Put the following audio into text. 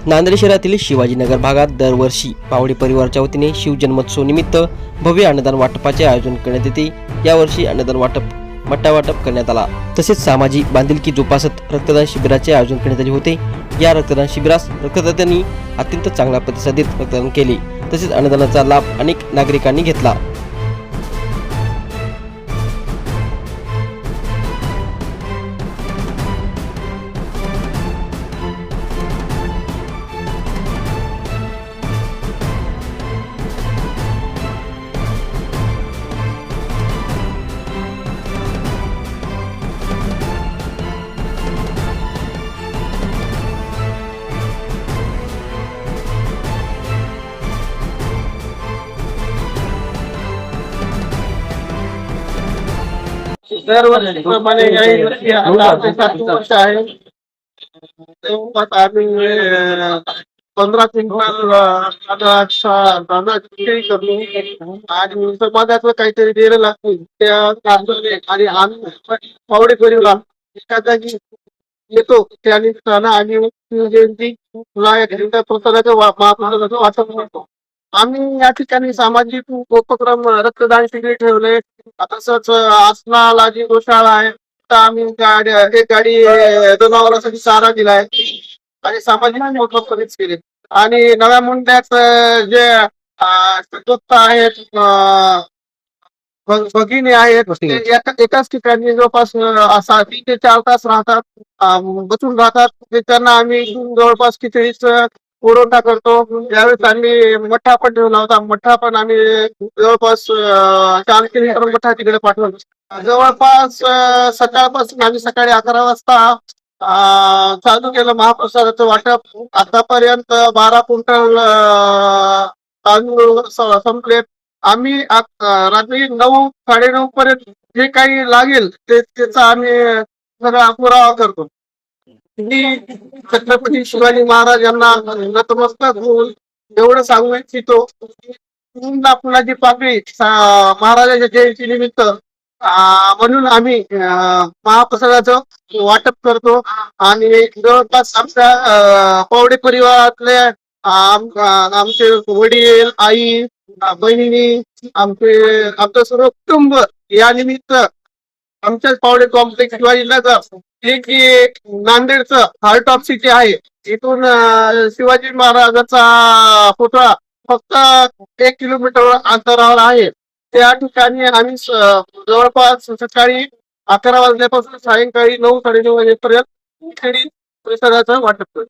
नांदेड शहरातील शिवाजीनगर भागात दरवर्षी पावडे परिवाराच्या वतीने शिवजन्मोत्सव निमित्त भव्य अन्नदान वाटपाचे आयोजन करण्यात येते। यावर्षी अन्नदान वाटप करण्यात आला। तसेच सामाजिक बांधिलकी जोपासत रक्तदान शिबिराचे आयोजन करण्यात आले होते। या रक्तदान शिबिरास रक्तदात्यांनी अत्यंत चांगला प्रतिसाद देत रक्तदान केले। तसेच अन्नदानाचा लाभ अनेक नागरिकांनी घेतला। दरवर्षीप्रमाणे याही वर्षी आता आपले 7 वर्ष आहे। तेव्हा आम्ही 15 क्विंटल तांदळाची करतो आणि समाजाचं काहीतरी द्यायला लागतं त्या आणि आम्ही पावडे परिवार एका जागी येतो त्या निमित्तानं आणि जयंती प्रसादाचं महाप्रसादाचं वाटप करतो। आम्ही या ठिकाणी सामाजिक उपक्रम रक्तदान शिबिर ठेवले। तसंच आसनाला जी गोशाळा आहे तर आम्ही एक गाडी जनावरांसाठी चारा दिलाय आणि सामाजिक उपक्रम केले। आणि नव्या मुंड्यात जे आहेत भगिनी आहेत ते एकाच ठिकाणी जवळपास 3 ते 4 तास राहतात, बसून राहतात। त्यांना आम्ही जवळपास खिचडीच पुरवठा करतो। यावेळेस आम्ही मठ्ठा पण ठेवला होता। मठ्ठा पण आम्ही जवळपास 4 किलोमीटर मठ्ठा तिकडे पाठवला। जवळपास सकाळपासून आम्ही सकाळी 11 वाजता चालू केलं महाप्रसादाचं वाटप। आतापर्यंत 12 क्विंटल तांदूळ संपलेत। आम्ही रात्री 9 साडे 9 पर्यंत जे काही लागेल त्याचा आम्ही सगळा पुरावा करतो। मी छत्रपती शिवाजी महाराज यांना नतमस्तक होऊन एवढं सांगू इच्छितो फुलाची पाकळी महाराजांच्या जयंती निमित्त म्हणून आम्ही महाप्रसादाचं वाटप करतो। आणि जवळपास आमच्या पावडे परिवारातले आमचे वडील, आई, बहिणी, आमचं सर्व कुटुंब या निमित्त आमच्याच पावडे कॉम्प्लेक्स शिवाजीनगर एक नांदेडचं हार्ट ऑफ सिटी आहे। इथून शिवाजी महाराजांचा पुतळा फक्त 1 किलोमीटर अंतरावर आहे। त्या ठिकाणी आम्ही जवळपास सकाळी 11 वाजल्यापासून सायंकाळी 9 साडे 9 वाजेपर्यंत खिचडी प्रसादाचं वाटप करतो।